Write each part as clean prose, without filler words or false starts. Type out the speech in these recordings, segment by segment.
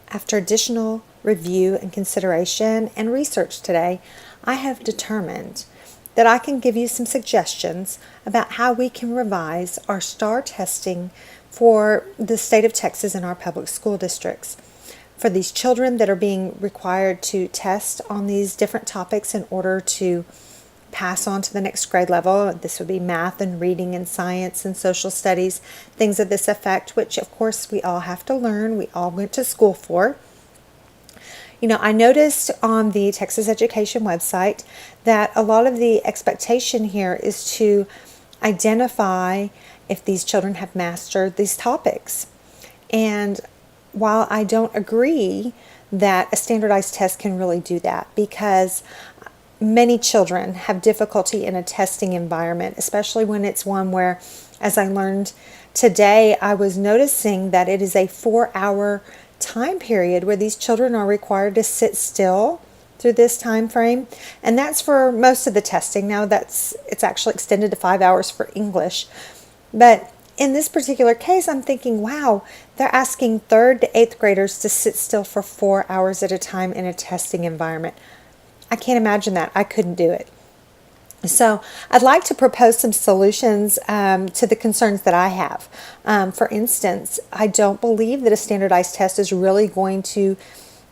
After additional review and consideration and research today, I have determined that I can give you some suggestions about how we can revise our STAR testing for the state of Texas and our public school districts. For these children that are being required to test on these different topics in order to pass on to the next grade level, this would be math and reading and science and social studies, things of this effect, which of course we all have to learn, we all went to school for. I noticed on the Texas Education website that a lot of the expectation here is to identify if these children have mastered these topics. And while I don't agree that a standardized test can really do that, because many children have difficulty in a testing environment, especially when it's one where, as I learned today, I was noticing that it is a 4-hour time period where these children are required to sit still through this time frame, and that's for most of the testing. Now it's actually extended to 5 hours for English, but in this particular case I'm thinking, wow, they're asking 3rd to 8th graders to sit still for 4 hours at a time in a testing environment. I can't imagine that. I couldn't do it. So I'd like to propose some solutions to the concerns that I have. For instance, I don't believe that a standardized test is really going to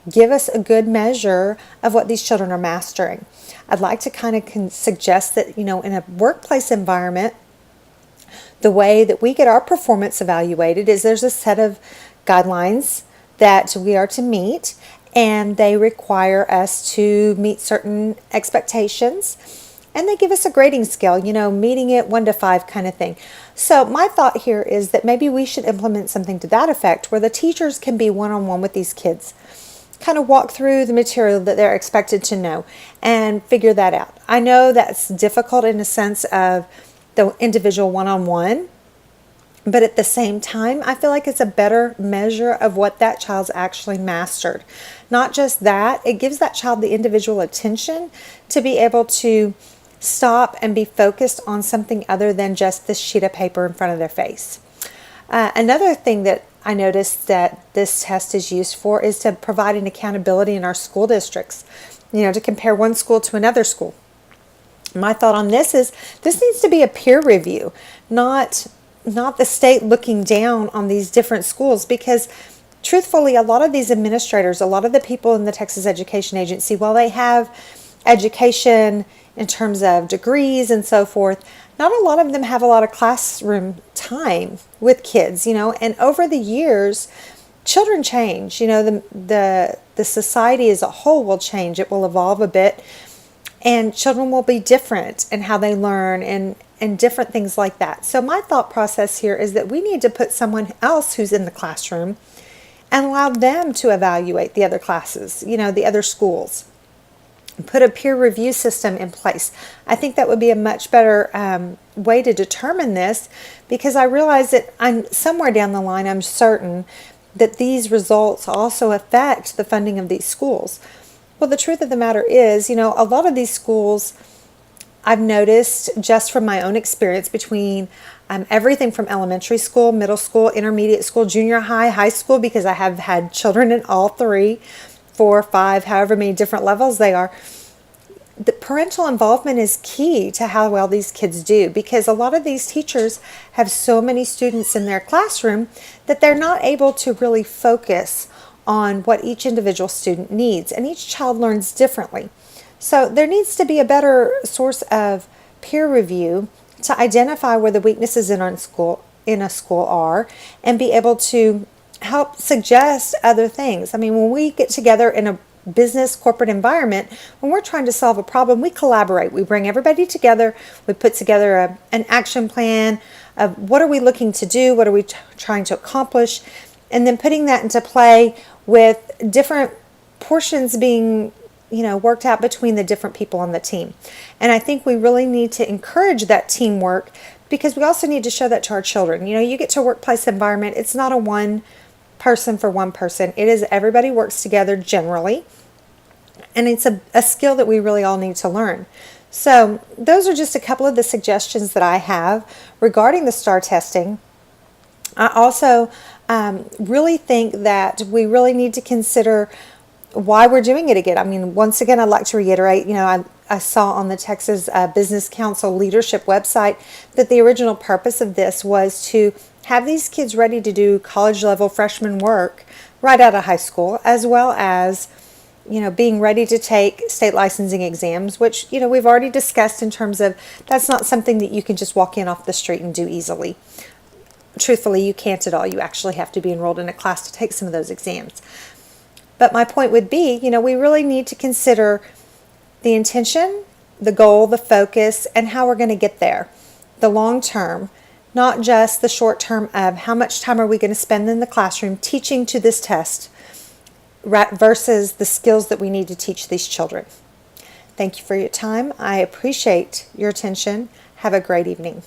give us a good measure of what these children are mastering. I'd like to kind of suggest that, in a workplace environment, the way that we get our performance evaluated is there's a set of guidelines that we are to meet, and they require us to meet certain expectations. And they give us a grading scale, meeting it 1 to 5 kind of thing. So my thought here is that maybe we should implement something to that effect where the teachers can be one-on-one with these kids, kind of walk through the material that they're expected to know and figure that out. I know that's difficult in a sense of the individual one-on-one, but at the same time, I feel like it's a better measure of what that child's actually mastered. Not just that, it gives that child the individual attention to be able to stop and be focused on something other than just this sheet of paper in front of their face. Another thing that I noticed that this test is used for is to provide an accountability in our school districts, to compare one school to another school. My thought on this is this needs to be a peer review, not the state looking down on these different schools, because truthfully, a lot of these administrators, a lot of the people in the Texas Education Agency, while they have education in terms of degrees and so forth, not a lot of them have a lot of classroom time with kids, and over the years, children change, the society as a whole will change, it will evolve a bit, and children will be different in how they learn and different things like that. So my thought process here is that we need to put someone else who's in the classroom and allow them to evaluate the other classes, the other schools. Put a peer review system in place. I think that would be a much better way to determine this, because I realize that somewhere down the line, I'm certain that these results also affect the funding of these schools. Well, the truth of the matter is, a lot of these schools, I've noticed just from my own experience between everything from elementary school, middle school, intermediate school, junior high, high school, because I have had children in all 3, 4, 5, however many different levels they are. The parental involvement is key to how well these kids do, because a lot of these teachers have so many students in their classroom that they're not able to really focus on what each individual student needs, and each child learns differently. So there needs to be a better source of peer review to identify where the weaknesses in a school are, and be able to help suggest other things. I mean, when we get together in a business corporate environment, when we're trying to solve a problem, we collaborate. We bring everybody together. We put together an action plan of what are we looking to do, what are we trying to accomplish, and then putting that into play with different portions being worked out between the different people on the team. And I think we really need to encourage that teamwork, because we also need to show that to our children. You get to a workplace environment, it's not a one person for one person. It is everybody works together generally, and it's a skill that we really all need to learn. So those are just a couple of the suggestions that I have regarding the STAR testing. I also really think that we really need to consider why we're doing it again. I mean, once again, I'd like to reiterate, I saw on the Texas Business Council leadership website that the original purpose of this was to have these kids ready to do college level freshman work right out of high school, as well as being ready to take state licensing exams, which, we've already discussed in terms of that's not something that you can just walk in off the street and do easily. Truthfully, you can't at all. You actually have to be enrolled in a class to take some of those exams. But my point would be, we really need to consider the intention, the goal, the focus, and how we're going to get there. The long term, not just the short term of how much time are we going to spend in the classroom teaching to this test versus the skills that we need to teach these children. Thank you for your time. I appreciate your attention. Have a great evening.